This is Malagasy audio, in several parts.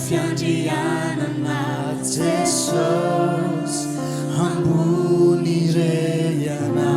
fiandrianana Jesus ambony reyana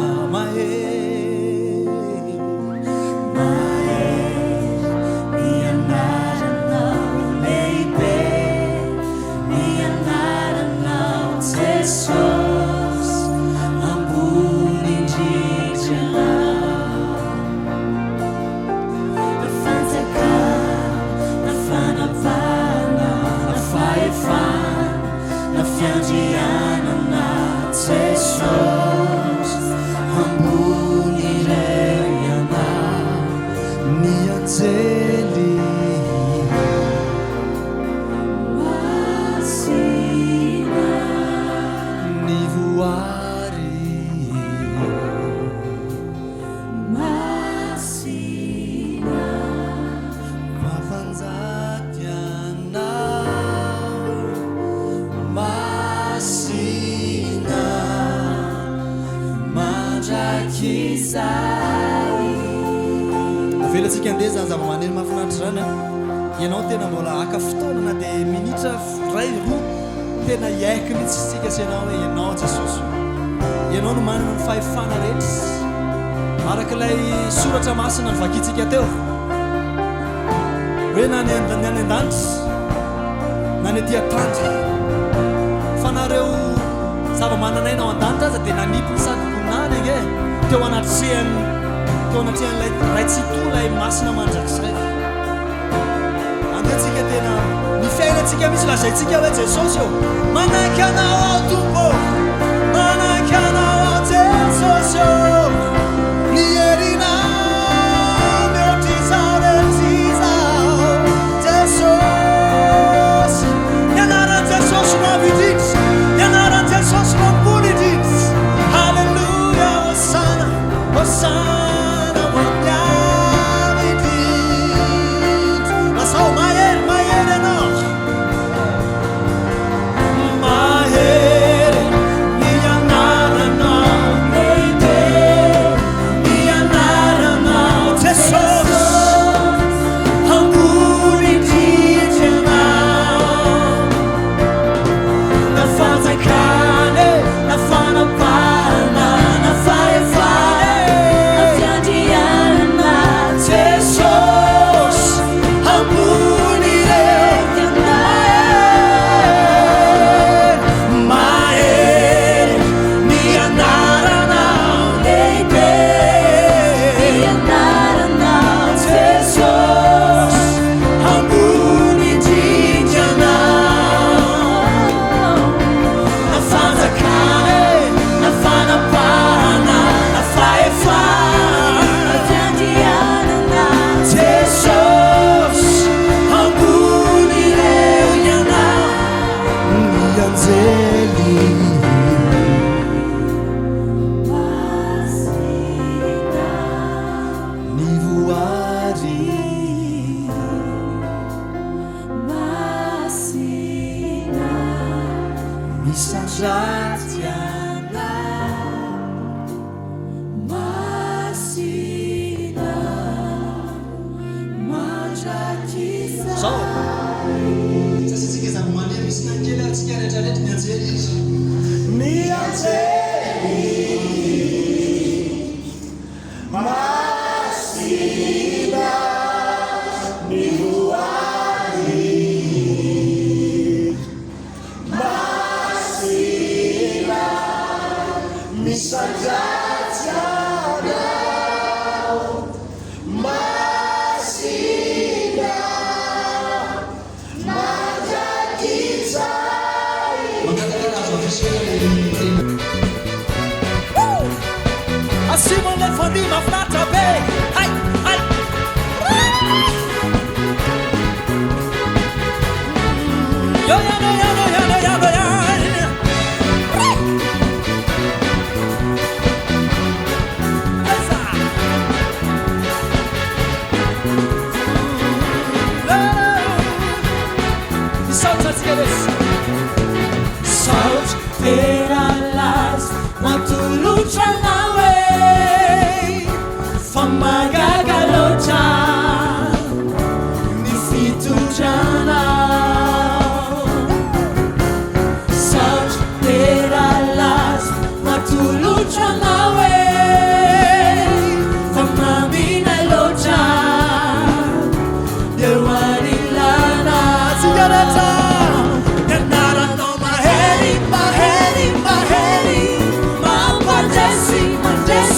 avelatsika andeha zany zava-maneno mahafinaritra zany a ianao tena mbola aka fotoana na dia minitra ray roa tena hiaiky mihitsy sika sy ianao hoe ianao Jesosy ianao no manana ny fahefana rehetra araka ilay soratra masina nivakitsika teo hoe na ny an-danitra na ny aty an-tany fa nareo zava-mananainao an-danitra aza dia nanipony sady boninany ange teo anatrehany ray tsy to lay masina mandrakizay andeatsika tena ny fiainantsika misy lazaitsika hoe Jesosy eo manaiky anao ao tompo manaiky anao ao Jesosy eo ny herinao meotrizao retrizao Jesosy ny anaran'i Jesosy no avidritra ny anaran'i Jesosy no ambony dritra halleluja hosana hosana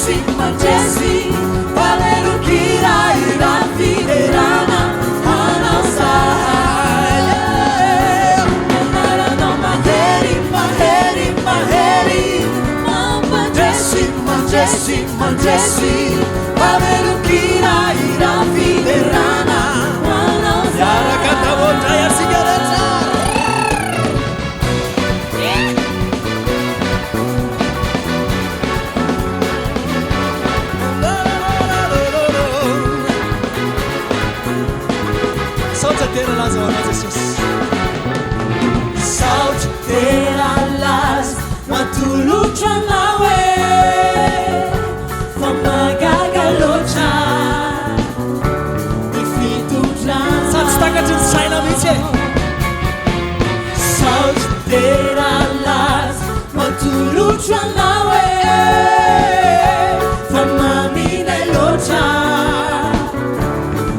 Manjesi, manjesi, valerukira irafiderana anausaya. Narano maheri, maheri, maheri. Manjesi, manjesi, manjesi, valerukira irafiderana anausaya. Yara kata volta ya sigareta. Saúde las matulucha nawe famagagalocha ifitutra Satstakatin China micie. Saúde las matulucha nawe famaminelocha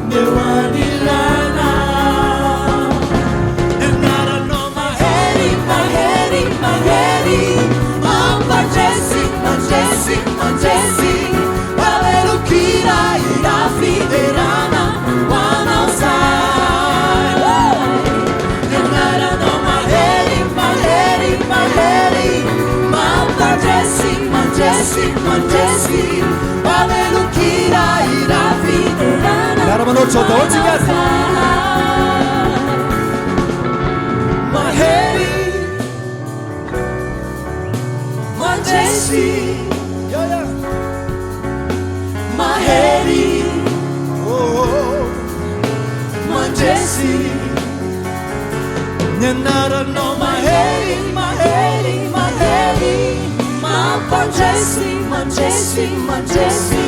newanilana. Manjesi, manjesi, valerukira irafiderana wanausaya. Narano maheri, maheri, maheri. Manjesi, manjesi, manjesi, valerukira irafiderana wanausaya. Maheri, manjesi, maheri, manjesi. Narano maheri, maheri, maheri. Manjesi, manjesi, manjesi,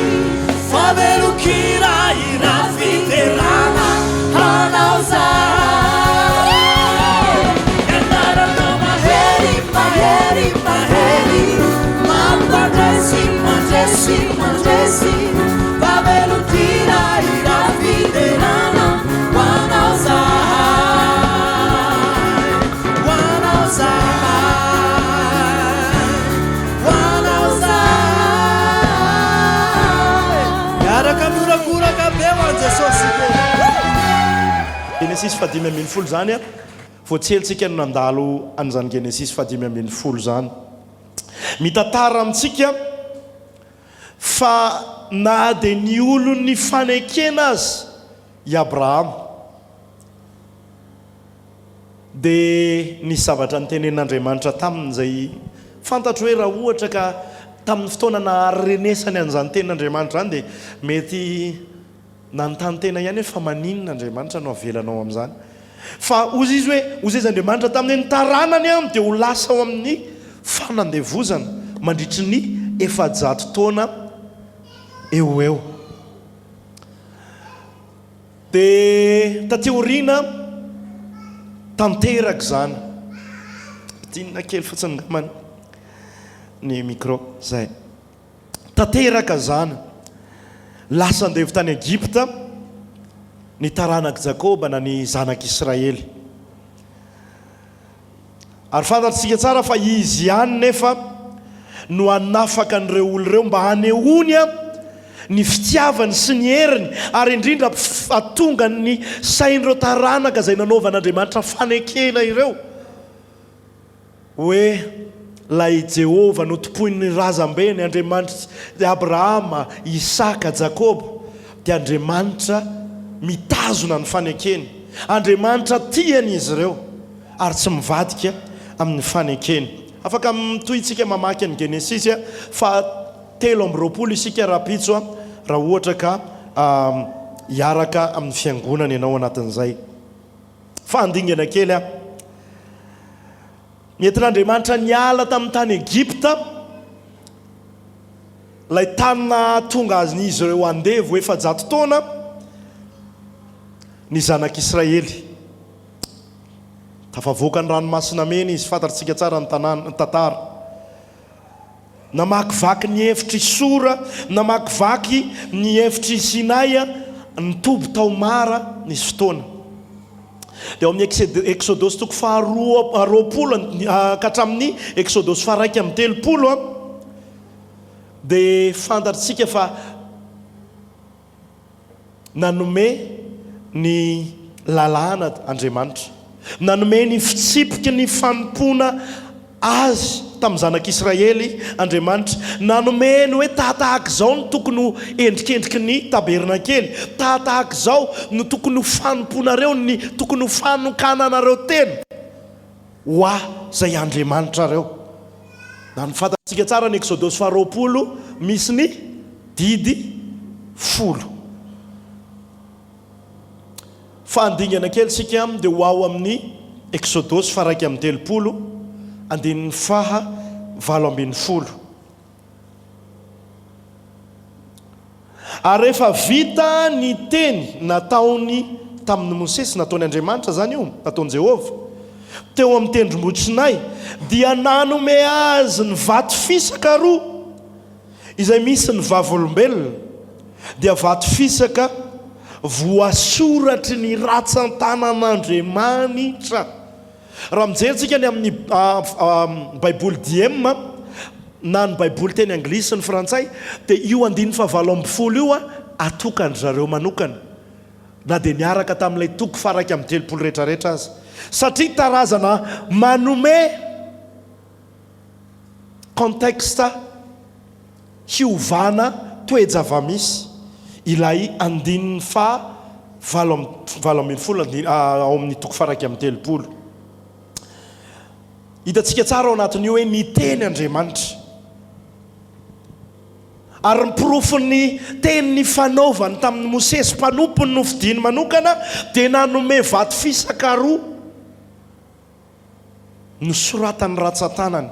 valerukira irafiderana anausaya. Narano maheri, maheri, maheri. Manjesi, manjesi, manjesi, valerukira irafiderana wanausaya. Wanausaya. Yaraka morakora kabeo an Jesosy. Genesis 5:10 zany a. Voatselitsika no nandalo an'izany Genesis 5:10 zany. Mitantara amintsika fa na dia ny olo ny fanekena azy i Abrahama dia ny zavatra nytenen'Andriamanitra taminy izay fantatro hoe raha ohatra ka tamin'ny fotoana naharenesany an'izany tenin'Andriamanitra zany dia mety nanontany tena ihany hoe fa maninon'Andriamanitra no avelanao amin'izany. Fa ozy izy hoe ozy izy Andriamanitra tamin'ny taranany aminy dia ho lasa ao amin'ny fanandevozana mandritry ny 400 taona eo eo. Dia tateoriana tanteraka zany. Tinina kely fotsiny ngamany ny micro zay. Tanteraka zany lasa andevo tany Egypta ny taranaka Jakoba na ny zanak'Israely. Ary fantatsika tsara fa izy ihany nefa no anafaka an'ireo olo ireo mba hanehoany ny fitiavany sy ny heriny ary indrindra atonga ny sain'ireo taranaka izay nanaovan'Andriamanitra fanekena ireo hoe lay Jehova no tompoin'ny razambeny Andriamanitra Abrahama, Isaka, Jakoba dia Andriamanitra mitazona ny fanekeny. Andriamanitra tiany izy ireo ary tsy mivadika amin'ny fanekeny. Afaka mitohitsika mamaky ny Genesis fa 7:20 isika rapitso raha ohatra ka hiaraka amin'ny fiangonana ianao anatin'izay. Fa andingana kely nentin'Andriamanitra niala tamin'ny tany Egypta, lay tany tonga azy izy ireo andevo 400 taona ny zanak'Israely. Tafavoaka ny ranomasina mena izy, fantatsika tsara ny tantara. Namakivaky ny hefitry Sora, namakivaky ny hefitry Sinay, nitoby tao mara nisy fotoana. Dia ao amin'ny Eksodosy toko 20 ka hatramin'ny Eksodosy 1:30 dia fantatritsika fa nanome ny lalàna Andriamanitra, nanome ny fitsipiky ny fanompoana azy tamin'ny zanak'Israely Andriamanitra, nanomeny hoe tahaka izao no tokony ho endrikendriky ny tabernakely, tahaka izao no tokony ho fanompoanareo, ny tokony ho fanokananareo tena hoa zay Andriamanitra reo. Na ny fantatsika tsara ny Eksodosy 20 misy ny didy 10. Fandingana kely sika dia ho ao amin'ny Eksodosy 1:30 andininy 7:20. Ary rehefa vita ny teny nataony tamin'ny Mosesy, nataony Andriamanitra zany io, nataony Jehovah teo amin'ny tendrombohitsinay, dia nanome azy ny vato fisaka roa izay misy ny vavolombelona, dia vato fisaka voasoratry ny ratsan-tanan'Andriamanitra. Raha mijery ny amin'ny baiboly diema na ny baiboly teny anglisy ny frantsay, dia io 9:20 io atokany zareo manokana, na dia niaraka tamin'ilay toko 130 rehetrarehetra azy, satria tarazana manome kontexta hiovana toe-java-misy ilay 9:20 ao amin'ny toko 130. Hitantsika tsara ao anatin'io hoe niteny Andriamanitra, ary ny porofon'ny tenyny fanaovany tamin'ny Mosesy mpanompony no fidiny manokana, dia nanome vato fisaka roa nosoratany ratsan-tanany.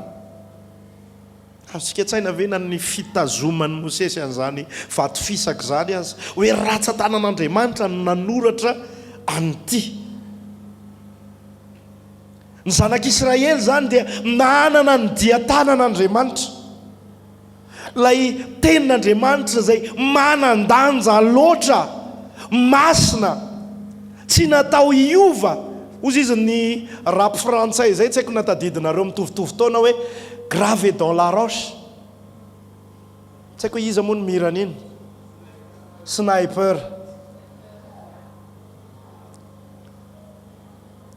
Azontsika tsaina ve na ny fitazomany Mosesy an'izany vato fisaka zany azy hoe ratsan-tanan'Andriamanitra no nanoratra an'ity. Ny zanak'Israely zany dia nanana ny dia-tanan'Andriamanitra, lay tenin'Andriamanitra zay manandanja loatra, masina, tsy natao hiova. Ozy izy ny rap frantsay zay, tsy haiko natadidinareo mitovitovy taona hoe gravé dans la roche, tsy haiko izy moa ny miran'iny, sniper.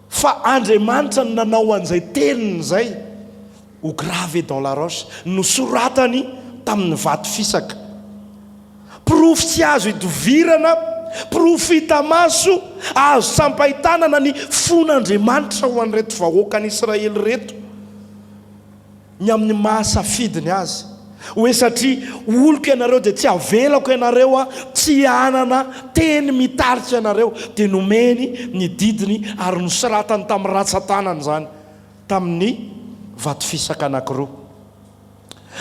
Fa Andriamanitra no nanao an'izay teniny zay ho gravé dans la roche, nosoratany tamin'ny vato fisaka. Pirofo tsy azo hidovirana, pirofo hita maso, azo sampahitanana ny fon'Andriamanitra ho an'ireto vahoaka an'Israely reto, ny amin'ny mahasafidiny azy, hoe satria oloko ianareo dia tsy avelako ianareo tsy hanana teny mitarika ianareo, dia nomeny ny didiny ary nosoratany tamin'ny ratsan-tanany zany, tamin'ny vato fisaka anankiroa.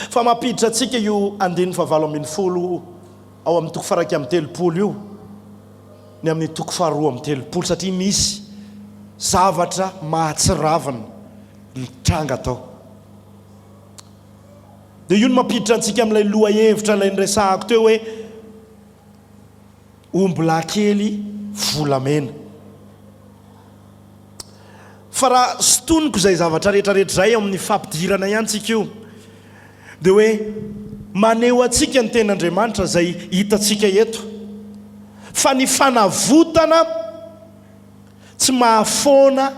Fa mampiditra antsika io 9:20 ao amin'ny toko 1:30 io, ny amin'ny toko 2:30, satria misy zavatra mahatsiravana mitranga tao. Dia io no mampiditra antsika amin'ilay loha hevitra ilay niresahako teo hoe ombilahy kely volamena. Fa raha sitoniko izay zavatra rehetrarehetra zay amin'ny fampidirana ihany tsika io, dia hoe maneho atsika ny ten'Andriamanitra zay hitantsika eto, fa ny fanavotana tsy mahafoana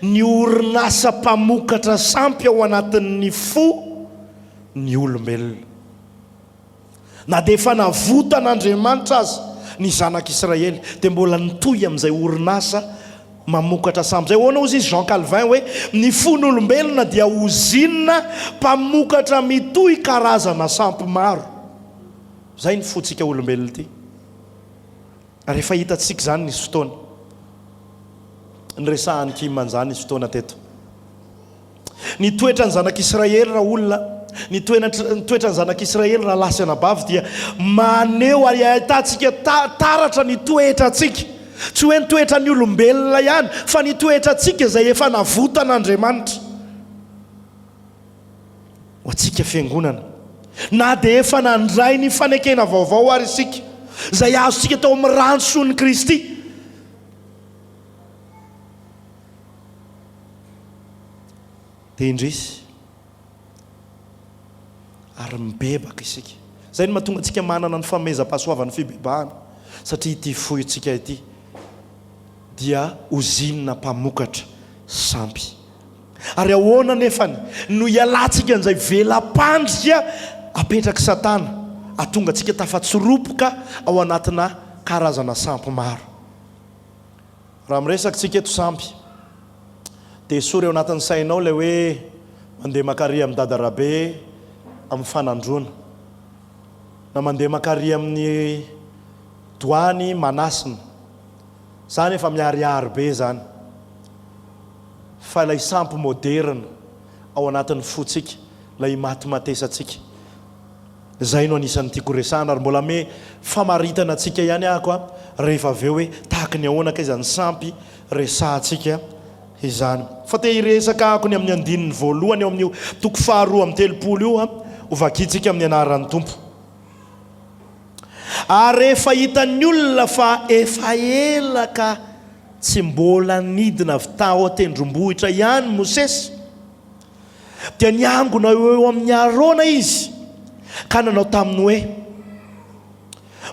ny orinasa mpamokatra sampy ao anatin'ny fo ny olombelona. Na dia efa navotan'Andriamanitra azy ny zanak'Israely, dia mbola nitohy amin'izay orinasa mamokatra sampy zay. Hoana ozy izy Jean Calvin hoe ny fon'olombelona dia ozinina mpamokatra mitohy karazana sampy maro. Zay ny fotsika olombelona ity. Rehefa hitatsika zany nisy fotoana, nyresahany kiman'izany nisy fotoana teto, ny toetra ny zanak'Israely raha olona, ny toetra ny zanak'Israely raha lasy anabavy, dia maneho ary ahitantsika taratra ny toetra atsika, tsy hoe ny toetra ny olombelona ihany, fa ny toetra atsika zay efa navotan'Andriamanitra ho atsika fiangonana, na dia efa nandray ny fanekena vaovao ary isika zay azontsika tao amin'ny ranosoan'i Kristy. Dia indrisy ary mibebaka isika. Zay no mahatonga antsika manana ny fameza-pahasoavan'ny fibebahana, satria ity fohy antsika ity dia ozinina mpamokatra sampy. Ary ahoana nefany no ialantsika an'izay velam-pandrika apetraka Satana, atonga antsika tafatsoropoka ao anatina karazana sampy maro. Raha miresaka tsika eto sampy, dia sory ao anatin'ny sainao ilay hoe mandeha makary amin'ny dadarabe amin'ny fanandrona, na mandeha makary amin'ny doany manasina. Zany efa miariary be zany. Fa ilay sampy moderna ao anatin'ny fotsika, ilay matimatesantsika. Zay no anisan'ny tiako resahana, ary mbola me famaritana antsika ihany ako rehefa avy eo hoe tahaka ny ahoana ka izany sampy resahantsika izany. Fa te hiresaka ako ny amin'ny andininy voalohany eo amin'ny toko faharoa amin'ny telopolo io ho vakitsika amin'ny anaran'ny Tompo. Ary rehefa hitan'ny olona fa efa ela ka tsy mbola nidina avy tao tendrombohitra ihany Mosesy, dia niangona eo amin'ny Arona izy ka nanao taminy hoe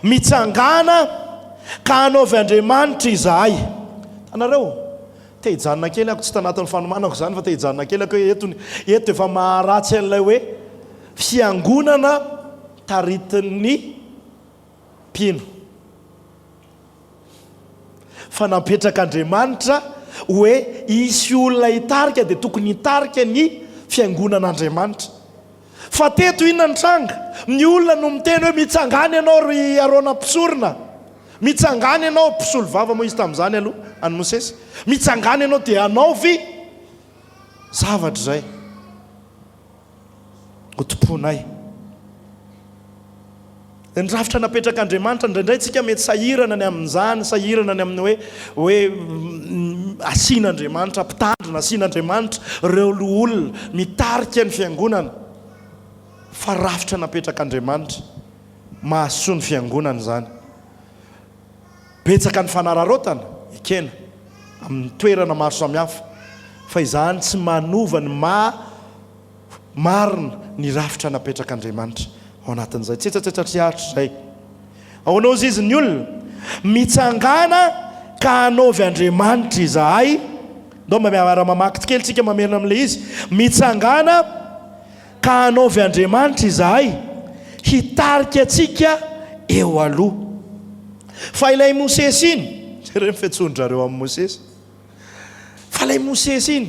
mitsangana ka hanaovy Andriamanitra izahay. Tanareo te hijanona kely ako, tsy tanatin'ny fanomanako zany fa te hijanona kely ako eto efa maharatsy an'ilay hoe fiangonana taritin'ny mpino. Fa napetraka Andriamanitra hoe isy olona hitarika dia tokony hitarika ny fiangonan'Andriamanitra. Fa teto inona ny tranga? Ny olona no miteny hoe mitsangana ianao ry Arona mpisorona, mitsangana ianao mpisolo vava moa izy tamin'izany aloha any Mosesy, mitsangana ianao dia anaovy zavatra zay hotomponay. Ny rafitra napetraka Andriamanitra indraindray tsika mety sahirana ny amin'izany, sahirana ny amin'ny hoe asian'Andriamanitra mpitandrina, asian'Andriamanitra ireo olona mitarika ny fiangonana. Fa rafitra napetraka Andriamanitra mahasoa ny fiangonana zany. Betsaka ny fanararotana ekena amin'ny toerana maro samihafa, fa izany tsy manova ny marina ny rafitra napetraka Andriamanitra ao anatin'izay. Tsetsatrehatra zay. Ahoana izy ny olona mitsangana ka hanaovy Andriamanitra izahay. Ndao mamaky kely tsika mamerina amin'ilay izy. Mitsangana ka hanaovy Andriamanitra izahay, hitarika atsika eo aloha. Fa ilay Mosesy iny, ireo mifetsondrareo amin'ny Mosesy. Fa ilay Mosesy iny,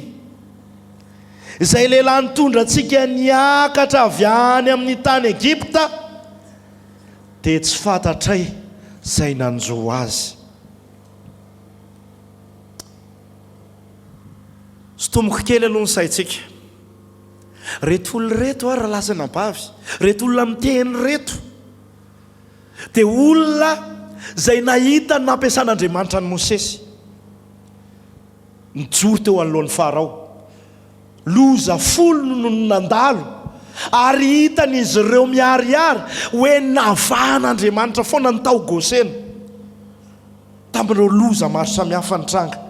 izay lehilahy nitondra antsika niakatra avy any amin'ny tany Egypta, dia tsy fantatray izay nanjo azy. Sotomoko kely aloha ny saitsika. Reto olona reto raha lasana bavy, reto olona miteny reto dia olona izay nahita ny nampiasan'Andriamanitra ny Mosesy. Nijoro teo anoloan'ny Farao, loza folo no nandalo, ary hitan'izy ireo miariary hoe navahan'Andriamanitra foana ny tao Gosena tamin'ireo loza maro samihafa ny tranga.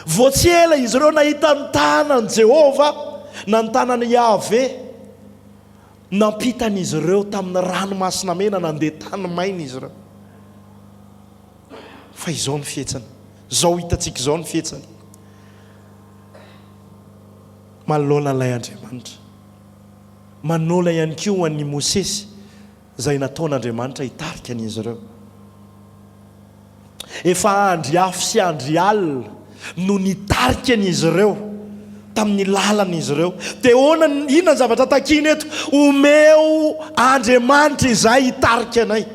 Vao tsy ela izy ireo nahita ny tanan'i Jehova na ny tanan'i Yahve, nampitan'izy ireo tamin'ny ranomasina mena, nandeha tany maina izy ireo. Fa izao ny fietsana, izao hitantsika izao ny fietsana. Manoloana ilay Andriamanitra, manola ihany koa an'ny Mosesy izay nataon'Andriamanitra hitarika an'izy ireo. Efa andry afo sy andry alina no nitarika an'izy ireo tamin'ny lalan'izy ireo. Dia inona ny zavatra takiny eto? Omeo Andriamanitra izay hitarika anay.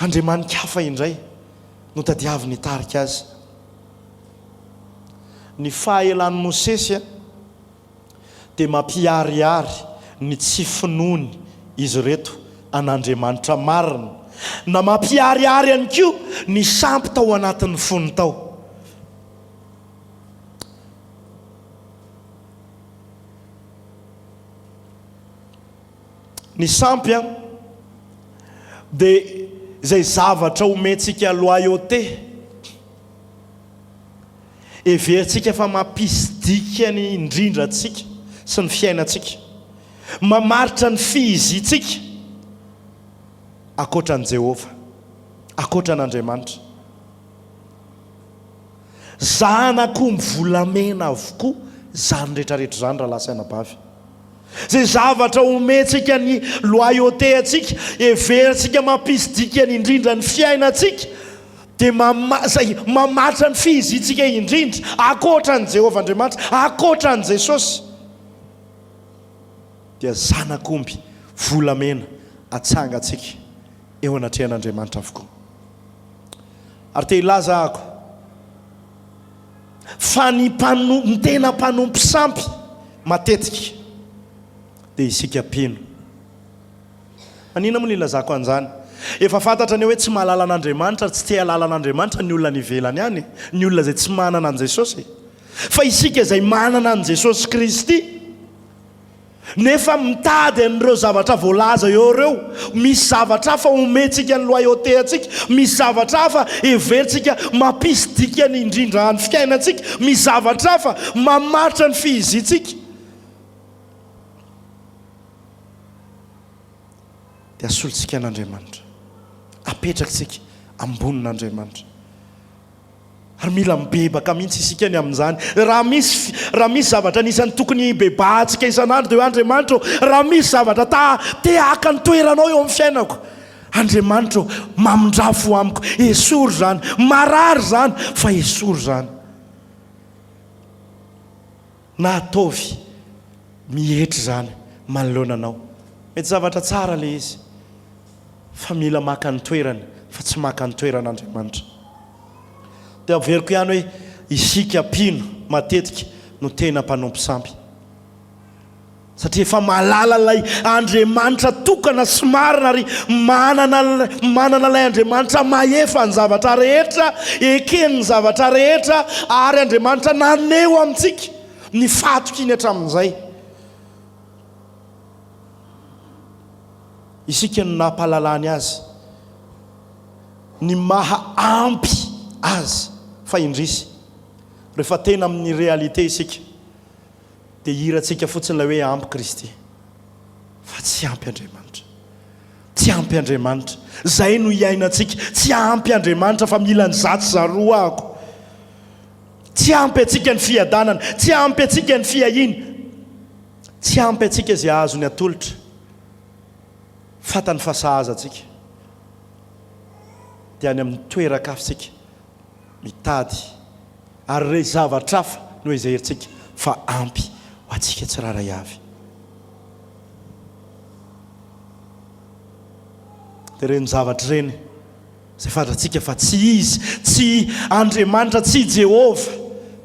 Andriamanitra hafa indray no tadiaviny hitarika azy. Ny fahaelan'ny Mosesy dia mampiariary ny tsy finoany izy reto an'Andriamanitra marina, na mampiariary ihany koa ny sampy tao anatin'ny fony tao. Ny sampy dia izay zavatra omentsika loyauté, everyntsika fa mampisidika ny indrindra atsika sy ny fiainantsika, mamaritra ny fihizitsika akoatra an' Jehova, akoatra an'Andriamanitra. Zanako mivolamena avokoa zany rehetrarehetra zany raha lasaina bavy. Zay zavatra omentsika ny loyauté atsika, everyntsika mampisidika ny indrindra ny fiainantsika, dia zay mamaritra ny fihizitsika indrindra akoatra an' Jehova Andriamanitra, akoatra an' Jesosy, dia zanakomby volamena atsangatsika eo anatrehan'Andriamanitra avokoa. Ary te ilaza ako fa ny tena mpanompo sampy matetika dia isika mpino. Anina moa ny ilazako an'izany? Efa fantatra ny hoe tsy mahalala an'Andriamanitra, tsy te halala an'Andriamanitra ny olona nivelany ihany, ny olona izay tsy manana an' Jesosy. Fa isika izay manana an' Jesosy Kristy, nefa mitady an'ireo zavatra voalaza eo ireo, misy zavatra hafa omentsika ny loyauté atsika, misy zavatra hafa everyntsika mampisidika ny indrindra ny fiainantsika, misy zavatra hafa mamaritra ny fihizitsika, dia asolontsika an'Andriamanitra, apetraksika ambonin'Andriamanitra. Ary mila mibebaka mihitsy isika ny amin'izany. Raha misy zavatra nisany tokony bebahantsika isan'andro dia hoe Andriamanitra, raha misy zavatra te haka ny toeranao eo amin'ny fiainako, Andriamanitra mamondrafo amiko, esory zany, marary zany fa esory zany. Na ataovy mihetry zany manoloana anao, mety zavatra tsara le izy, fa mila maka ny toerany fa tsy maka ny toeran'Andriamanitra. Dia averiko ihany hoe isika mpino matetika no tena mpanompo sampy, satria efa malala ilay Andriamanitra tokana sy marina, ary manana ilay Andriamanitra mahefa ny zavatra rehetra, ekeny ny zavatra rehetra, ary Andriamanitra naneo amintsika ny fatoka iny hatramin'izay. Isika no nampahalalany azy, ny maha ampy azy fa indrisy. Rehefa tena amin'ny réalité isika dia hirantsika fotsiny ilay hoe ampy Kristy, fa tsy ampy Andriamanitra, tsy ampy Andriamanitra. Zay no iainantsika, tsy ampy Andriamanitra fa mila ny zatsy zaroa ako, tsy ampy atsika ny fiadanana, tsy ampy atsika ny fiahina, tsy ampy atsika izay azo ny atolotra, fatany fasahaza atsika, dia any amin'ny toeran-kafitsika mitady, ary re zavatra hafa no izaherintsika fa ampy ho atsika tsiraray avy. Dia reny zavatra reny izay fantatsika fa tsy izy, tsy Andriamanitra, tsy Jehova,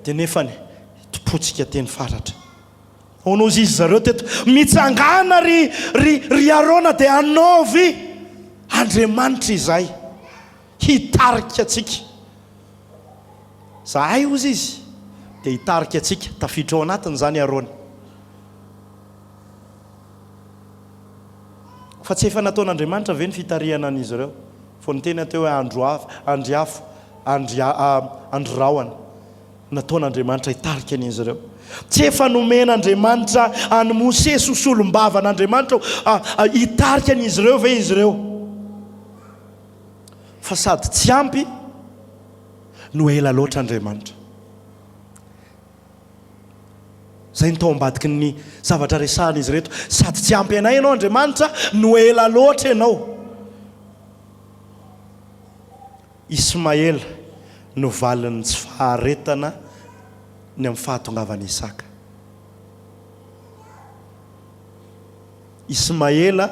dia nefany topotsika teny faratra. Hono izy zareo teto mitsangana ry arona dia anaovy Andriamanitra izay hitarika atsika. Zahay ozy izy dia hitarika atsika, tafiditra ao anatiny zany arona. Fa tsy efa nataon'Andriamanitra ve ny fitarihana an'izy ireo? Fô ny teny atao hoe andro raoana, nataon'Andriamanitra hitarika an'izy ireo. Tsy efa nomen'Andriamanitra any Mose solombavan'Andriamanitra hitarika an'izy ireo ve izy ireo? Fa sady tsy ampy no ela loatra Andriamanitra. Zay ny tao ambadiky ny zavatra resahana izy reto, sady tsy ampy anay ianao Andriamanitra, no ela loatra ianao. Ismaela no valiny tsy faharetana ny amin'ny fahatongavany Isaka. Ismaela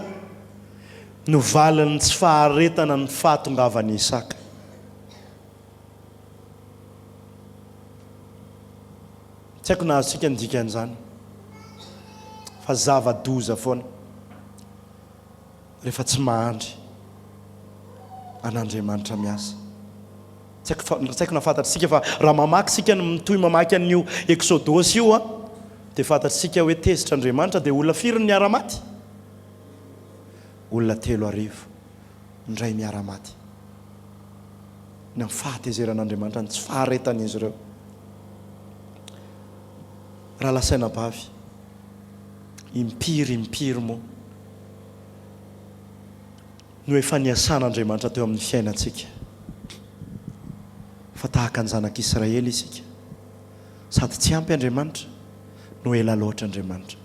no valiny tsy faharetana ny fahatongavany Isaka. Tsy haiko na azontsika ny dikan'izany, fa zava-doza foana rehefa tsy mahandry an'Andriamanitra miasa. Tsy haiko na fantatritsika fa raha mamaky no mitohy mamaky an'io Eksodosy io dia fantatritsika hoe tezitra Andriamanitra dia olona firy ny miara-maty? Olona 3,000 indray miara-maty. Ny amin'ny fahatezeran'Andriamanitra ny tsy faharetan'izy ireo. raha lasaina bavy impiry moa no efa niasan'Andriamanitra teo amin'ny fiainantsika fa tahaka ny zanak'Israely isika sady tsy ampy Andriamanitra no ela loatra Andriamanitra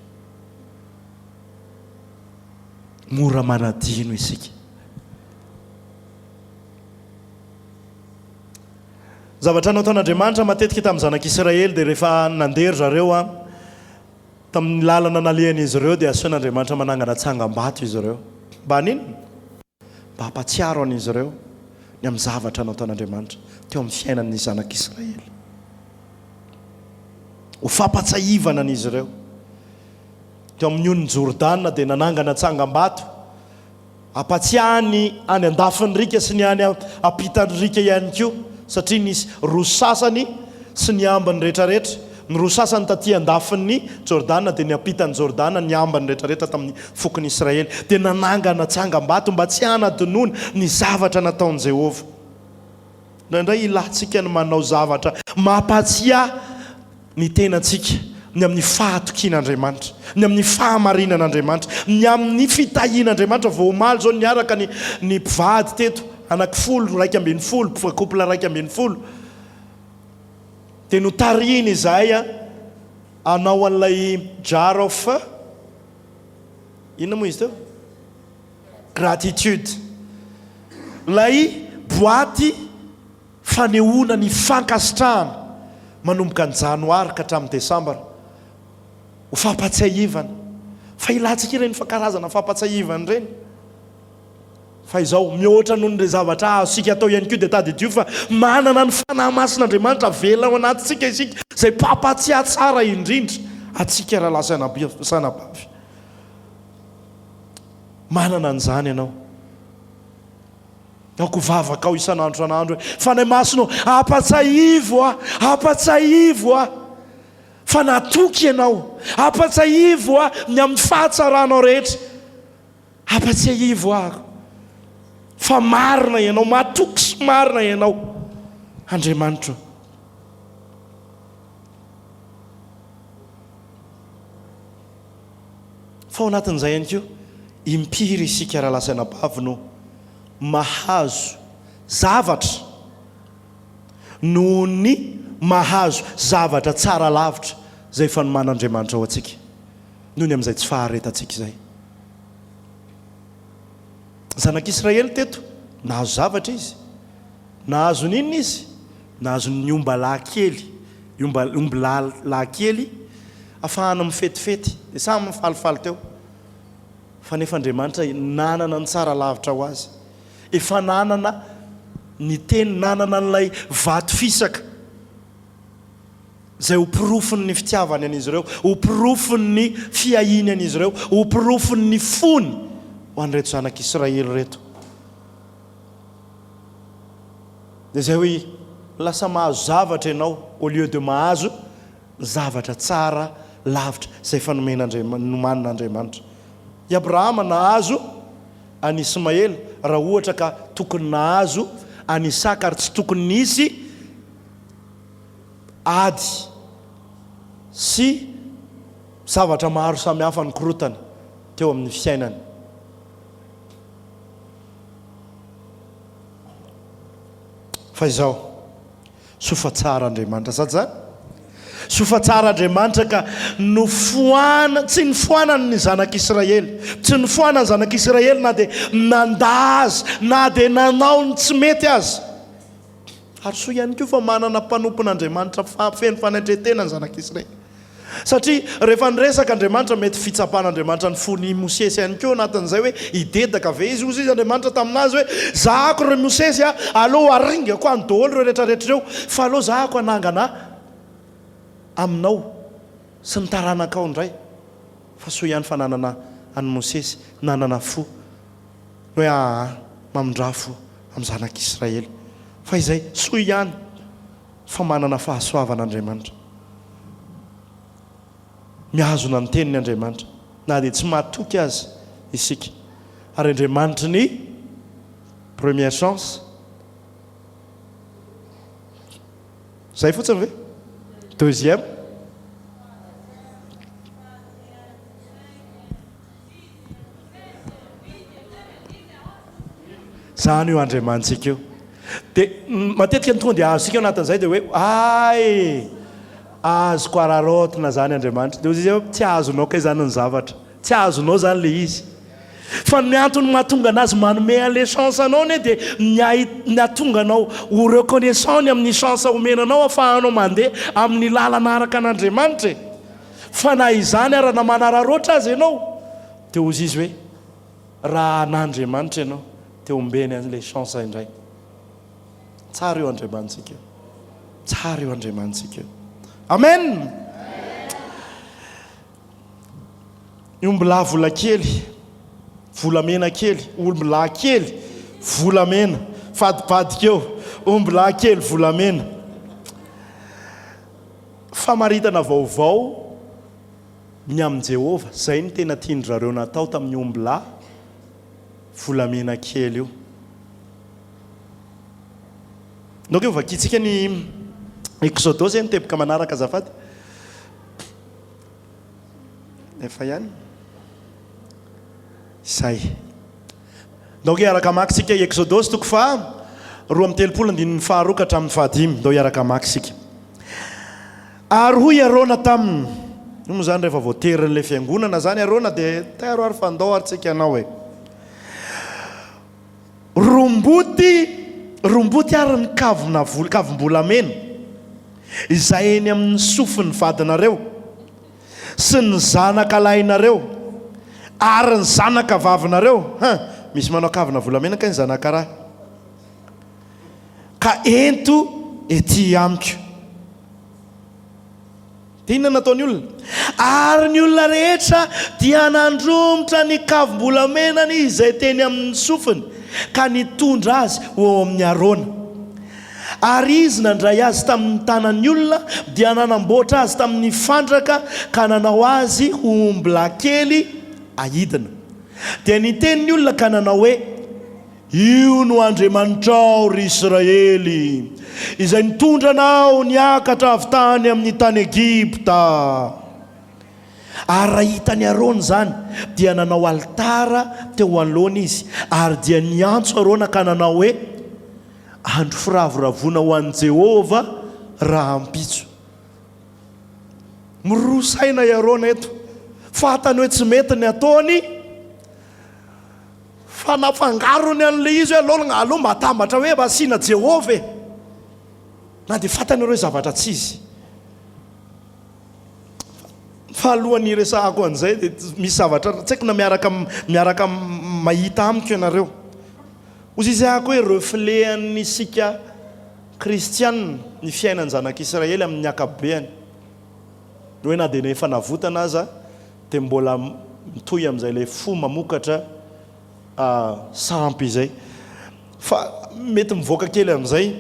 mora manadino isika zavatra nataon'Andriamanitra matetika tamin'ny zanak'Israely dia rehefa nandery zareo tamin'ny lalana nalehan'izy ireo dia asain'Andriamanitra manangana tsangam-bato izy ireo mba nini mba hampatsiaro an'izy ireo ny amin'ny zavatra nataon'Andriamanitra teo amin'ny fiainan'ny zanak'Israely ho fampatsahivana an'izy ireo teo amin'ny on'ny Jordana dia nanangana tsangam-bato hampatsiahany any andafin'ny rika sy ny any ampitan'ny rika ihany koa satria nisy roa sasany sy ny ambany rehetrarehetra ny roa sasany taty andafin'ny Jordana dia ny ampitan'ny Jordana ny ambany rehetrarehetra tamin'ny fokon'ny Israely dia nanangana tsangam-bato mba tsy hanadinoana ny zavatra nataon'i Jehova indraindray ilantsika ny manao zavatra mampatsiahy ny tenantsika ny amin'ny fahatokian'Andriamanitra ny amin'ny fahamarinan'Andriamanitra ny amin'ny fitahian'Andriamanitra vao omaly zao niaraka ny mpivady teto anaky 10 couple 12 dia no tarihiny izahay anao an'ilay jar of inona moa izy teo gratitude lay boaty fanehoana ny fankasitrahana manomboka ny janoary ka hatramin'ny desambra ho fampatsiahivana fa ilantsika ireny fa karazana fampatsiahivana ireny fa izao mihoatra noho ny zavatra azosika atao ihany koa dia tady dio fa manana ny fanahy masin'Andriamanitra vela ao anatintsika isika izay mpampatsiahy tsara indrindra atsika raha lasanabavy manana an'izany ianao aoko vavaka ao isan'andro san'andro hoe fanay masonao apatsahivo fa natoky ianao apatsahivo ny amin'ny fahatsaranao rehetra apatsahivo ako fa marina ianao matoky sy marina ianao Andriamanitra fa ao anatin'izay ihany koa impiry isika raha lasaina bavy no mahazo zavatra noho ny mahazo zavatra tsara lavitra zay fanoman'Andriamanitra ao atsika noho ny amin'izay tsy faharetantsika izay zanak'Israely teto nahazo zavatra izy nahazo n'inona izy nahazo ny Ombilahy kely Ombilahy kely afahana mifetifety dia samy mifalifaly teo fa nefa Andriamanitra nanana ny tsara lavitra ho azy efa nanana ny teny nanana n'ilay vato fisaka zay hopirofiny ny fitiavany an'izy ireo hopirofiny ny fiahiny an'izy ireo hopirofiny ny fony ho an'ireto zanak'Israely reto dia zay hoe lasa mahazo zavatra ianao au lieu de mahazo zavatra tsara lavitra zay fanoman'Andriamanitra i Abrahama nahazo any Ismaely raha ohatra ka tokony nahazo any Isaka ary tsy tokony nisy ady sy zavatra maro samihafa nikorotana teo amin'ny fiainany fa izao sofa tsara Andriamanitra sady zany sofa tsara Andriamanitra ka tsy nifoanany ny zanak'Israely tsy nifoanany zanak'Israely na dia nandazy na dia nanao ny tsy mety azy ary soa ihany koa fa manana mpanompon'Andriamanitra feno fanaitretena ny zanak'Israely satria rehefa niresaka Andriamanitra mety fitsapan'Andriamanitra ny fony Mosesy ihany koa anatin'izay hoe idedaka ve izy ozy izy Andriamanitra taminazy hoe zahako ireo Mosesy aloha aringako any daholo ireo rehetrarehetra ireo fa aloha zahako anangana aminao sy ny taranakao indray fa soa ihany fa nanana any Mosesy nanana fo hoe mamindra fo amin'ny zanak'Israely fa izay soa ihany fa manana fahasoavan'Andriamanitra mihazona ny teniny Andriamanitra na dia tsy mahatoky azy isika ary Andriamanitra ny première chance zay fotsiny ve deuxième zany io andriamantsika io dia matetika ny tonga dia azosika anatin'izay dia hoe ay azoko ararotina zany andriamanitra dia izy tsy azonao kay zany ny zavatra tsy azonao zany le izy fa ny antony mahatonga anazy manome an'le chance anao ne dia nahatonga anao ho reconnaissant ny amin'ny chance omenanao ahafahanao mandeha amin'ny lalana araka an'andriamanitra fa na izany arana manararoatra azy ianao dia ozy izy hoe raha an'andriamanitra ianao dia ombeny an'le chance indray tsara eo andriamantsika io tsara eo andriamantsika io amen ombilahy vola kely volamena kely ombilahy kely volamena fadibadika eo ombilahy kely volamena famaritana vaovao ny amin'i Jehovah zay ny tena tiandrareo natao tamin'ny ombilahy volamena kely io donc io vakitsika ny Eksodosy ny teboka manaraka azafady efa ihany izay donc iaraka maka sika Eksodosy toko fa 2:3 ka hatramin'ny 5 do iaraka maka sika ary hoy arona taminy io moa zany rehefa voaterin'le fiangonana zany arona dia taro ary fandao ary tsika anao hoe romboty ary ny kavim-bolamena izay eny amin'ny sofin'ny vadinareo sy ny zanaka lahinareo ary ny zanaka vavinareo misy manao kavina volamena ka ny zanaka raha ka ento ety amiko dia inona nataony olona ary ny olona rehetra dia nandromotra ny kavim-bolamenany izay teny amin'ny sofiny ka nitondra azy ho amin'ny arona ary izy nandray azy tamin'ny tanan'ny olona dia nanamboatra azy tamin'ny fandraka ka nanao azy ho ombilahy kely ahidina dia nitenin'ny olona ka nanao hoe io no andriamanitrao ry Israely izay nitondra anao niakatra avy tany amin'ny tany Egipta ary raha hitany Arona zany dia nanao altara teo anoloana izy ary dia niantso Arona ka nanao hoe andro firavoravona ho an'i Jehovah raha ampitso mirosaina i Arona eto fatany hoe tsy mety ny ataony fa nafangarony an'le izy hoe aloha mba atambatra hoe masiana Jehovah na dia fatany ireo zavatra tsy izy fa alohany resahako an'izay dia misy zavatra tsy haiko na miaraka mahita amiko ianareo ozy izy ahako hoe reflet an'ny sika kristianina ny fiainany zanak'Israely amin'ny akabeany hoe na dia nefa navotana aza dia mbola mitohy amin'izay le fo mamokatra sampy izay fa mety mivoaka kely amin'izay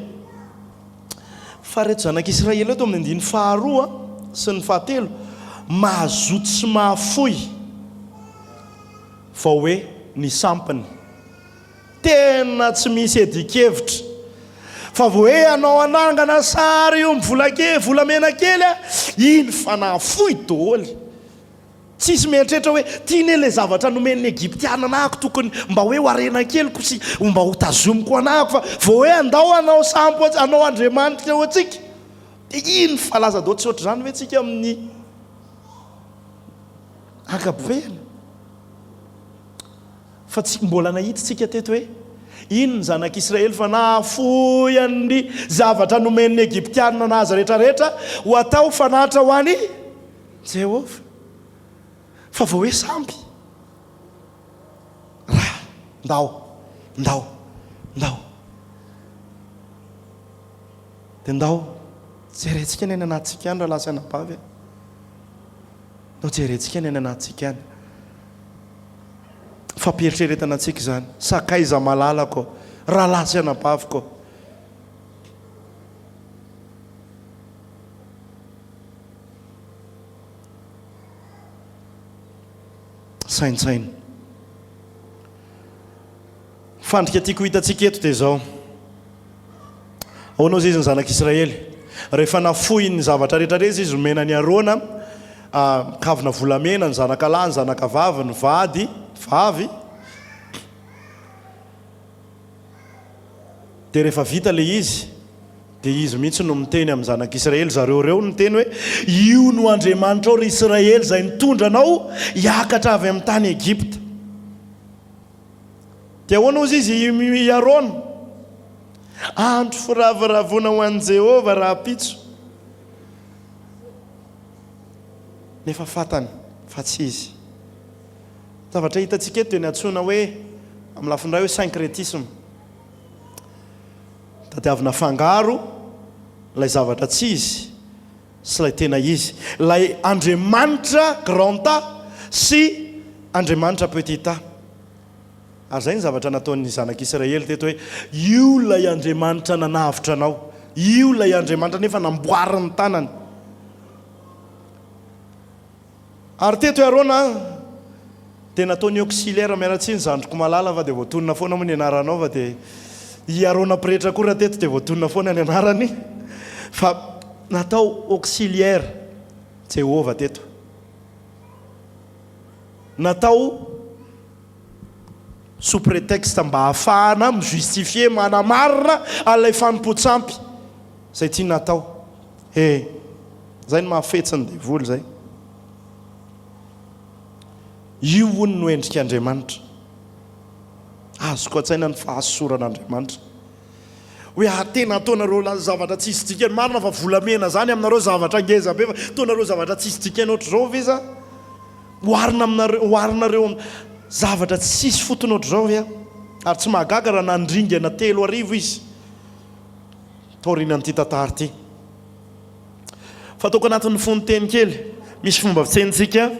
fa reto zanak'Israely eto amin'ny 12 sy ny 7 mahazoto sy mahafoy fa hoe ny sampiny tena tsy misy edikevitra fa vo hoe anao anangana sary io volamena kely iny fa nahafoy daholo tsisy mieritreritra hoe tiany le zavatra nomen'ny Egyptiana anahako tokony mba hoe ho arena kely sy mba ho tazomiko anahako fa vo hoe andao anao sampy anao andriamanitra eo atsika dia iny falaza dao tsy ohatr' zany hoe tsika amin'ny ankapobeny fa tsy mbola nahita tsika teto hoe iny ny zanak'Israely fa nahafoy an'ny zavatra nomen'ny Egyptiana nazy rehetrarehetra ho atao fanatra ho any Jehovah fa vao hoe sampy raha ndao dia ndao jerentsika ny any anatsika any raha lasa anabavy ndao jerentsika ny any anatsika any fampieritrerentana antsika zany sakaiza malalako raha lasa anabaviko saintsaina fandrika tiako hitantsika eto dia zao aonao zay izy ny zanak'Israely rehefa nafoy ny zavatra rehetrarehetra izy omena ny Arona kavina volamena ny zanaka lahy ny zanaka vavy ny vavy dia rehefa vita le izy dia izy mihitsy no miteny amin'ny zanak'Israely zareo reo no teny hoe io no Andriamanitra ao ry Israely izay nitondra anao hiakatra avy amin'ny tany Egipta. Dia ahoana ozy izy Arona? Andro firavoravoana ho an'i Jehova raha pitso. Nefa fatany fa tsy izy. Zavatra hitantsika eto dia ny antsoina hoe amin'ny lafindray hoe syncrétisme. Tadiavina fangaro ilay zavatra tsy izy sy ilay tena izy. Ilay Andriamanitra grand A sy Andriamanitra petit A. Ary zay ny zavatra nataon'ny zanak'Israely teto hoe io ilay Andriamanitra nanavitra anao, io ilay Andriamanitra nefa namboariny tanany. Ary teto Arona dia nataony auxiliaire miaratsiny zandriko malala fa dia voatonona foana moa ny anaranao fa dia i Arona pretra koa raha teto dia voatonona foana ny anarany fa natao auxiliaire Jehova teto. Natao sous prétexte mba hafahana mijustifier manamarina alay fanompo-tsampy zay tia natao. Zay ny mahafetsiny devoly zay. Io hono no endrika Andriamanitra. Azoko atsaina ny fahasoran'Andriamanitra hoe tena ataonareo zavatra tsy isy dikany. Marina fa volamena zany aminareo zavatra ngeza be fa ataonareo zavatra tsy isy dikany ohatr'izao ve za? Oharinareo zavatra tsy isy fotony ohatr'izao ve? Ary tsy mahagaga raha nandringana 3 arivo izy taorian'ity tantara ity. Fa ataoko anatin'ny fonoteny kely misy fomba fitsenitsika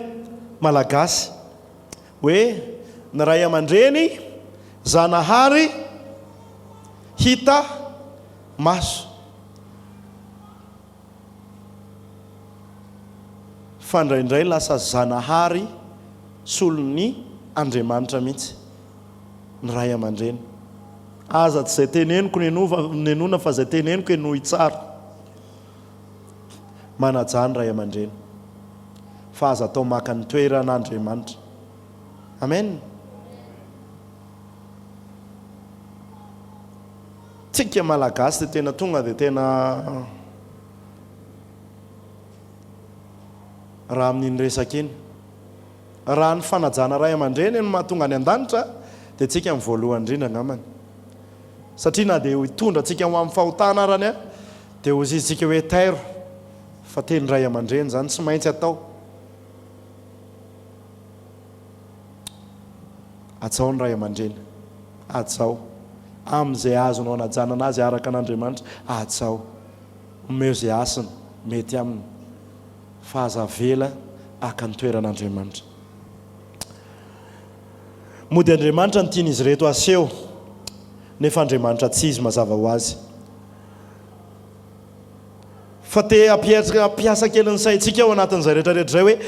malagasy hoe ny ray aman-dreny zanahary hita maso. Fandraindray lasa zanahary solon'ny Andriamanitra mihitsy ny ray aman-dreny. Aza tsy izay teneniko nenona fa izay teneniko enohy tsara. Manajany ray aman-dreny fa aza atao maka ny toeran'Andriamanitra. Amen. Tsika malagasy dia tena tonga dia tena raha amin'iny resaka iny. Raha ny fanajana ray aman-dreny no mahatonga any an-danitra dia tsika amin'ny voalohany indrindra angambany. Satria na dia hitondra tsika ho amin'ny fahotana arany dia hozy izy tsika hoe tairo fa teny ray aman-dreny zany tsy maintsy atao. Atsao ny ray aman-dreny, atsao amin'izay azonao anajana anazy araka an'Andriamanitra, atsao omeo izay asiny mety aminy fa aza vela aka ny toeran'Andriamanitra. Mody Andriamanitra ny tian'izy reto aseho nefa Andriamanitra tsy izy mazava ho azy. Fa te ampiasa kely ny saintsika ao anatin'izay rehetrarehetra zay hoe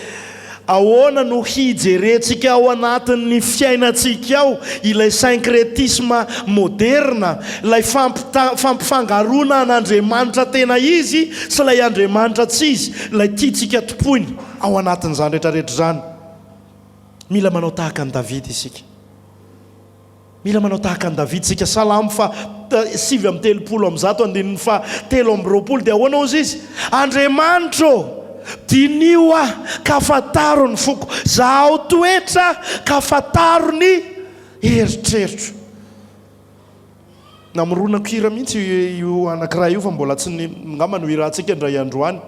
ahoana no hijerentsika ao anatin'ny fiainantsika ao ilay syncrétisme moderna, ilay fampifangaroana an'Andriamanitra tena izy sy ilay Andriamanitra tsy izy, ilay tiatsika tompony ao anatin'izany rehetrarehetra zany. Mila manao tahaka ny Davidy isika. Mila manao tahaka ny Davidy isika. Salamo fa 7:320 dia ahoana ozy izy? Andriamanitra dinio ka fataro ny foko, zaho toetra ka fataro ny eritreritro. Namoronako hira mihitsy io anankiray io fa mbola tsy ngamba no hirantsika indray androany.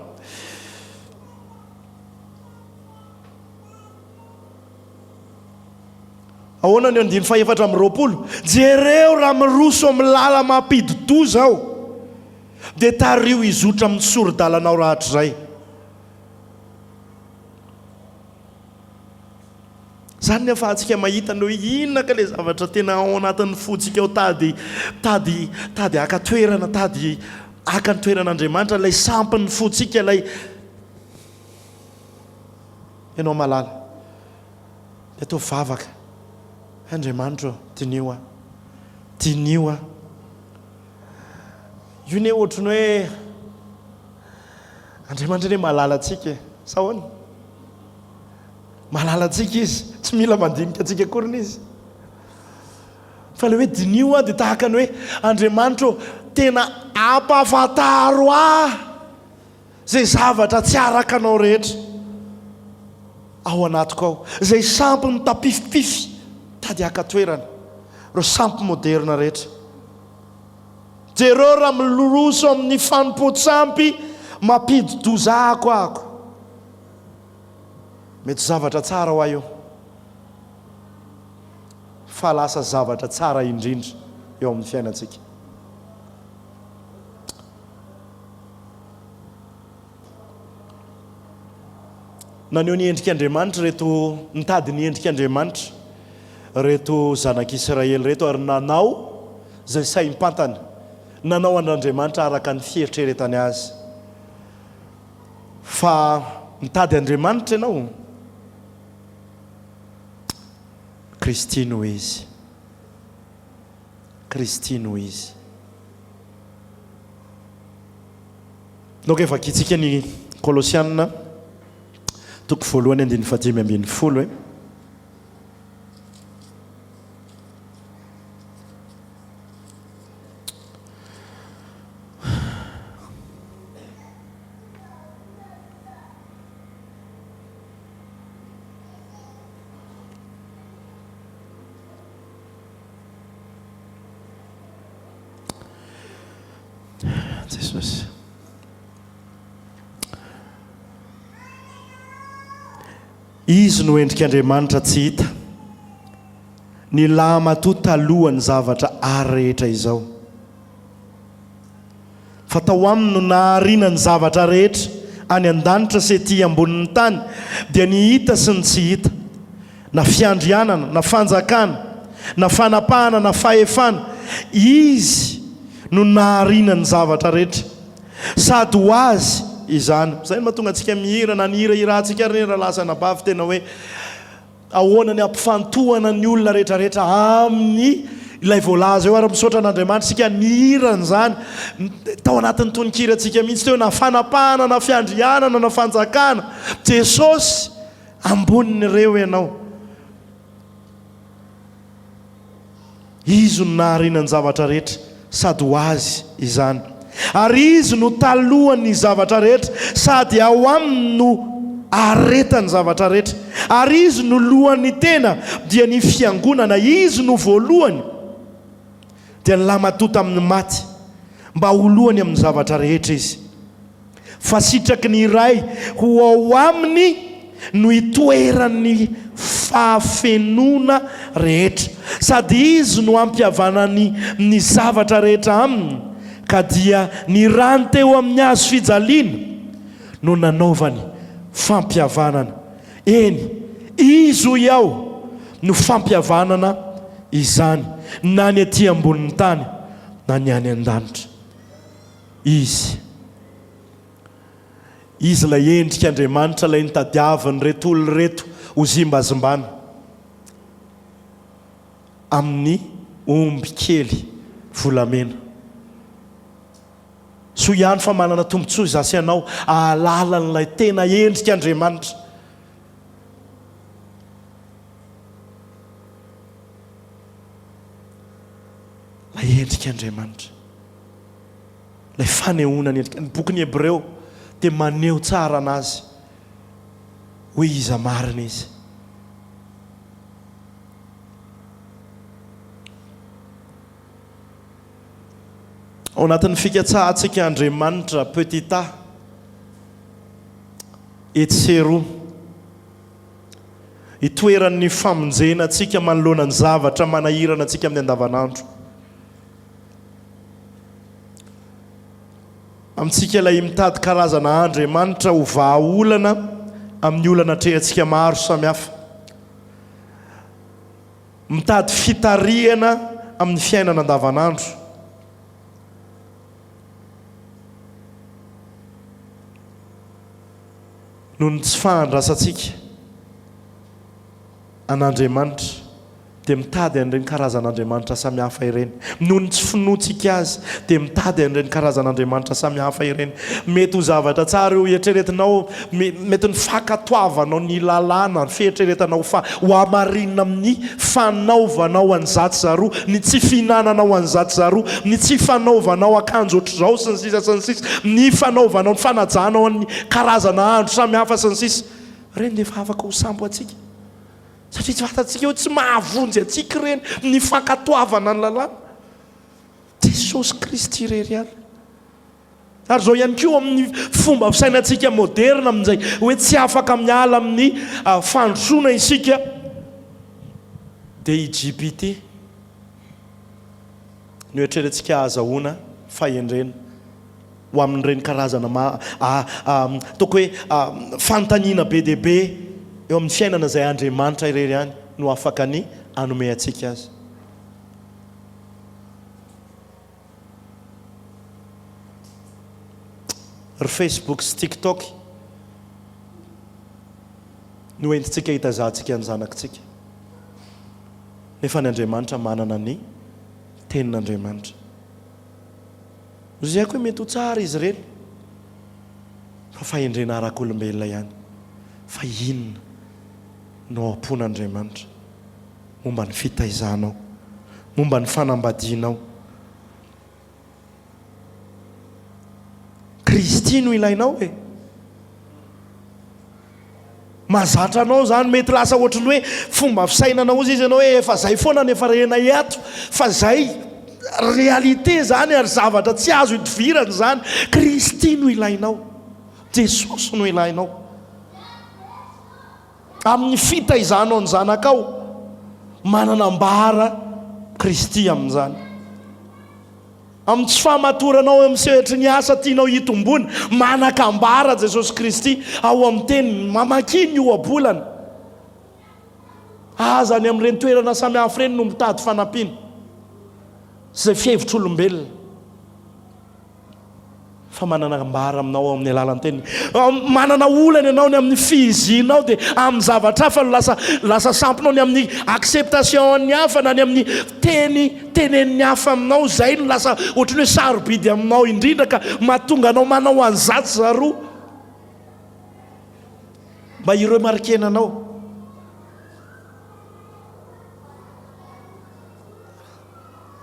Ahoana ny 420? Jereo raha miroso amin'ny lala mampidi-doza aho dia tario izotra amin'ny sorodalanao rahatr'izay. Zany nefa atsika mahita hoe inona ka le zavatra tena ao anatin'ny fotsika ao tady aka toerana, tady aka ny toeran'Andriamanitra, ilay sampin'ny fotsika, ilay ianao malala dia atao vavaka. Andriamanitra tinio io ne ohatrany hoe Andriamanitra ne malala atsika sahoana? Malala atsika izy, tsy mila mandinika atsika akoriny izy fa le hoe dinio a dia tahaka ny hoe Andriamanitra tena ampafataro zay zavatra tsy araka anao rehetra ao anatiko ao, zay sampy mitapifipify tady aka toerana, ro sampy moderna rehetra. Jereo raha miloroso amin'ny fanompo-tsampy mampidi-dozahako ako, mety zavatra tsara ho aio fa lasa zavatra tsara indrindra eo amin'ny fiainantsika. Naneo ny endrik'Andriamanitra reto, nitady ny endrik'Andriamanitra reto zanak'Israely reto, ary nanao zay saim-pantany, nanao an'Andriamanitra araka ny fieritreretany azy. Fa nitady Andriamanitra ianao, Kristino izy, Kristino izy. Donc efa kitsika ny Kolosianina toko voalohany 5:5 Jesus. Izy no endrik'Andriamanitra tsy hita, ny lama to talohany zavatra ary rehetra izao. Fa tao aminy no naharina ny zavatra rehetra any an-danitra sy ety ambonin'ny tany, dia ny hita sy ny tsy hita, na fiandrianana, na fanjakana, na fanapahana, na fahefana, izy no naharina ny zavatra rehetra, sady ho azy izany. Zay no mahatonga antsika mihira, na nihirahirahantsika ary raha lasa nabavy tena hoe ahoana ny ampifantohana ny olona rehetrarehetra amin'ny ilay voalaza eo, ary misaotra an'Andriamanitra sika nihiran' zany tao anatin'ny tononkiratsika mihitsy teo, na fanapahana, na fiandrianana, na fanjakana, Jesosy ambonin'ireo ianao. Izy no naharinany zavatra rehetra, sady ho azy izany, ary izy no talohany zavatra rehetra, sady ao aminy no aretany zavatra rehetra, ary izy no lohany tena, dia ny fiangonana. Izy no voalohany, dia ny lamatoto amin'ny maty, mba ho lohany amin'ny zavatra rehetra izy. Fa sitraky ny iray ho ao aminy no hitoerany fahafenona rehetra, sady izy no ampiavanany ny zavatra rehetra aminy, ka dia ny rany teo amin'ny hazo fijaliana no nanaovany fampiavanana. Eny, izy ho iaho no fampiavanana izany, na ny aty ambonin'ny tany na ny any an-danitra. Izy lay endrik'Andriamanitra, lay nitadiavany reto olona reto ho zimbazimbana amin'ny omby kely volamena. So ihany fa manana tombontsoa zasy ianao ahalala n'ilay tena endrik'Andriamanitra. Lay endrik'Andriamanitra, lay fanehoana ny boky ny Hebreo dia maneho tsara anazy hoe iza marina izy. Ao anatin'ny fikatsahantsika Andriamanitra petit a et zéro, hitoeran'ny famonjena antsika manoloana ny zavatra manahirana antsika amin'ny andavanandro. Amintsika ilay mitady karazana Andriamanitra ho vahaolana amin'ny olana trehantsika maro samihafa, mitady fitariana amin'ny fiainana andavanandro. Noho ny tsy fahandrasantsika an'Andriamanitra dia mitady an'ireny karazan'andriamanitra samihafa ireny. Noho ny tsy finoantsika azy dia mitady an'ireny karazan'andriamanitra samihafa ireny. Mety ho zavatra tsara io eritreretinao, mety ny fakatoavanao ny lalàna, ny fieritreretanao fa ho amarinina amin'ny fanaovanao an'zato zaroa, ny tsy fihinananao an'zato zaroa, ny tsy fanaovanao akanjo ohatr'izao sy ny sisa, ny fanaovanao ny fanajanao ny karazana andro samihafa sy ny sisa. Ireny dia efa afaka ho sambo atsika. Satria tsy fantatsika eo tsy mahavonjy atsika ireny ny fankatoavana ny lalàna. Jesosy Kristy irery ihany. Ary zao ihany koa amin'ny fomba fisainantsika moderna amin'izay hoe tsy afaka miala amin'ny fandrosoana isika dia LGBT ny oetrerentsika azahoana fahendrena ho amin'ireny karazana toko hoe fanontaniana be dia be eo amin'ny fiainana izay Andriamanitra irery ihany no afaka ny anome atsika azy. Ry Facebook sy TikTok no entintsika hitazahantsika ny zanakitsika. Nefa ny Andriamanitra manana ny tenin'Andriamanitra. Izay koa mety ho tsara izy ireny fa fahendrena arak'olombelona ihany. Fa inona no ampon'Andriamanitra momba ny fitaizanao, momba ny fanambadianao. Kristy no ilainao e. Mahazatra anao zany mety lasa ohatrany hoe fomba fisainana ozy izy ianao hoe efa zay foana nefa rena eto, fa zay réalité zany ary zavatra tsy azo idivirana zany. Kristy no ilainao, Jesosy no ilainao. Amin'ny fitaizanao ny zanakao manana ambara Kristy amin'izany. Amin'ny tsy famatoranao amin'ny sehatra ny asa tianao hitombona, manakambara Jesosy Kristy ao amin'ny teny mamakiny io abolana. Azany amin'ireny toerana samihafa ireny no mitady fanampiana izay fihevitr'olombelona. Fa manana ambara aminao amin'ny alalan'ny teny, manana olana ianao ny amin'ny fihizinao dia amin'ny zavatra hafa lasa sampinao ny amin'ny acceptation ny hafa na ny amin'ny tenen'ny hafa aminao. Zay no lasa ohatrany hoe sarobidy aminao indrindra ka mahatonga anao manao an'zato zaroa mba ireo marikenanao.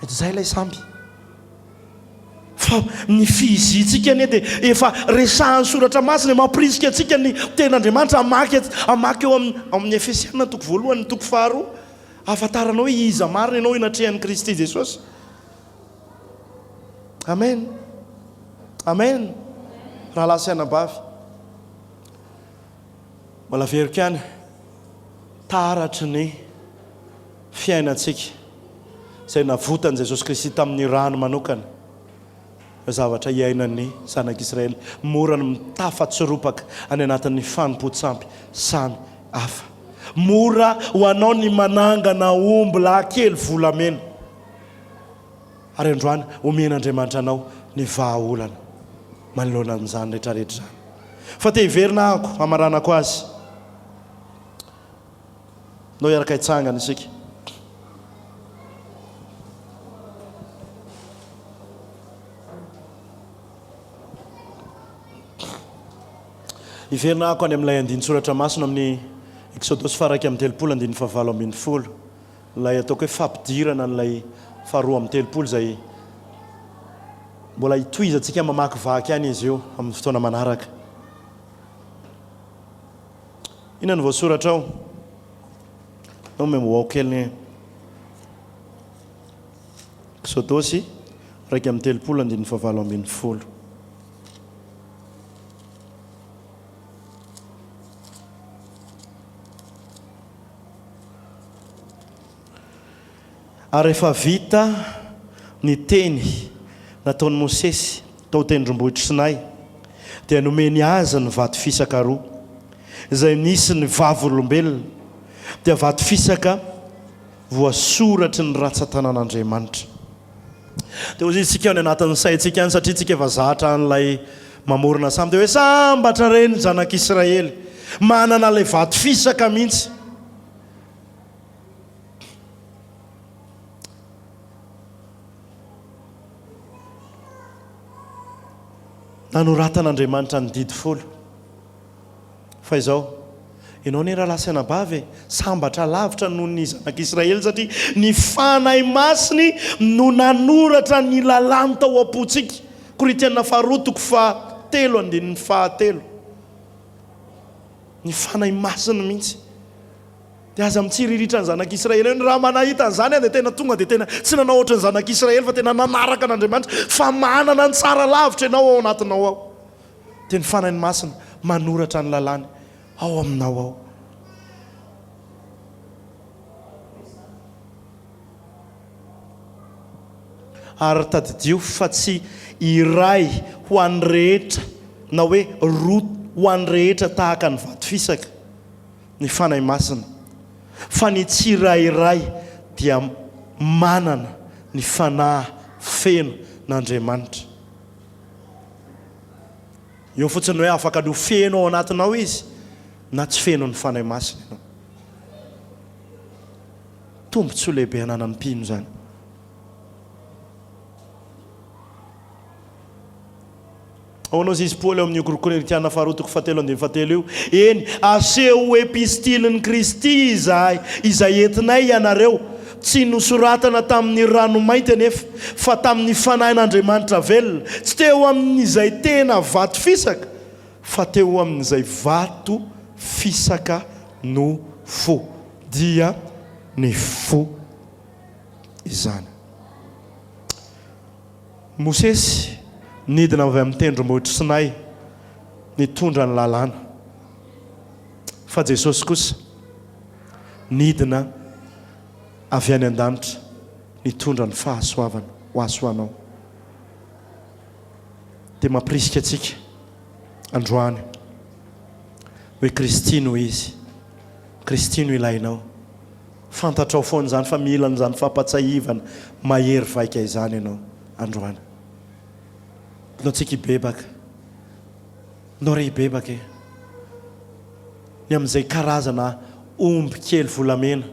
Mety zay lay samby. Fa ny fihizintsika anie dia efa resahan'ny soratra masina mampirisika atsika ny ten'Andriamanitra amaky eo amin'ny Efesiana toko 1 toko 2 ahafantaranao hoe iza marina ianao inatrehan'i Kristy Jesosy. Amen. Amen. Raha lasa anabavy mbola verika any taratry ny fiainantsika izay navotany Jesosy Kristy tamin'ny rano manokana. Zavatra iainan'ny zanak'Israely mora ny mitafatsiropaka any anatin'ny fanompo-tsampy samy hafa. Mora ho anao ny manangana Ombilahy kely volamena. Ary androany omen'Andriamanitra anao ny vahaolana manoloana amin'izany rehetrarehetra zany. Fa te hiverina ako amaranako azy. Nao iaraka hitsangana isika. Iverina ako any amin'ilay andiny soratra masina amin'ny Eksodosy 1:30 ilay ataoko hoe fampidirana n'ilay 2:30 izay mbola hitohizantsika mamaky vaky any izy io amin'ny fotoana manaraka. Ina ny voasoratra ao? Ao memoao kely Eksodosy 1:30. Ary efa vita ny teny nataon'i Mosesy tao tendrombohitra Sinay dia nomeny azy ny vato fisaka roa izay nisy ny vavolombelona dia vato fisaka voasoratry ny ratsan-tanan'Andriamanitra. Dia ozy isika ny anatin'ny saintsika any satria tsika efa zatra an'ilay mamorona samy dia hoe sambatra reny zanak'Israely manana ilay vato fisaka mihitsy. nanoratan'andriamanitra ny didy folo fa izao ianao ny raha lasana bavy sambatra lavitra noho ny zanak'Israely satria ny fanahy masiny no nanoratra ny lalàny tao am-pontsika. Korinthiana faharoa toko fahatelo andininy fahatelo. Ny fanahy masiny mihitsy dia aza mitsiriritra ny zanak'Israely eny raha manahita an'izany dia tena tonga dia tena tsy nanao ohatry ny zanak'Israely fa tena nanaraka an'Andriamanitra fa manana ny tsara lavitra ianao ao anatinao ao. Dia ny fanahy masina manoratra ny lalàny ao aminao ao. Ary tadidio fa tsy iray ho an'ny rehetra na hoe roa ho an'ny rehetra tahaka ny vato fisaka ny fanahy masina, fa ny tsirairay dia manana ny fanahy feno n'Andriamanitra. Eo fotsiny hoe afaka no feno ao anatinao izy na tsy feno ny fanahy masina ianao. Tombontsoa lehibe ananan'ny mpino zany. Ao anao izy Paoly ao amin'ny Korinthiana faharoa toko fahatelo andininy fahatelo io, eny aseho epistiliny Kristy izay entinay ianareo, tsy nosoratana tamin'ny ranomainty anefa fa tamin'ny fanahin'Andriamanitra velona, tsy teo amin'izay tena vato fisaka fa teo amin'izay vato fisaka no fo, dia ny fo izany. Mosesy nidina avy amin'ny tendrombohitra Sinay nitondra ny lalàna, fa Jesosy kosa nidina avy any an-danitra nitondra ny fahasoavana ho asoanao. Dia mampirisika antsika androany hoe Kristy no izy, Kristy no ilainao. Fantatrao foana izany fa mila n'izany fampatsahivana mahery vaika izany ianao androany. Nao tsika hibebaka, nao re hibebaka e, ny amin'izay karazana omby kely volamena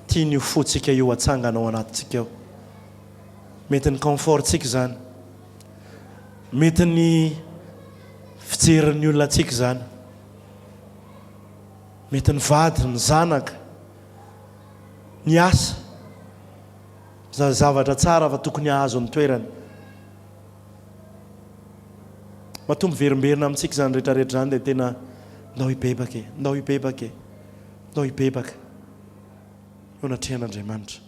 tia ny fotsika io atsangana ao anatintsika ao. Mety ny comfortsika zany, mety ny fijerin'ny olona antsika zany, mety ny vady, ny zanaka, ny asa, zavatra tsara fa tokony ahazo ny toerany. Matombo verimberina amintsika zany rehetrarehetra zany dia tena ndao hibebaka e, ndao hibebaka e, ndao hibebaka eo anatrehan'Andriamanitra.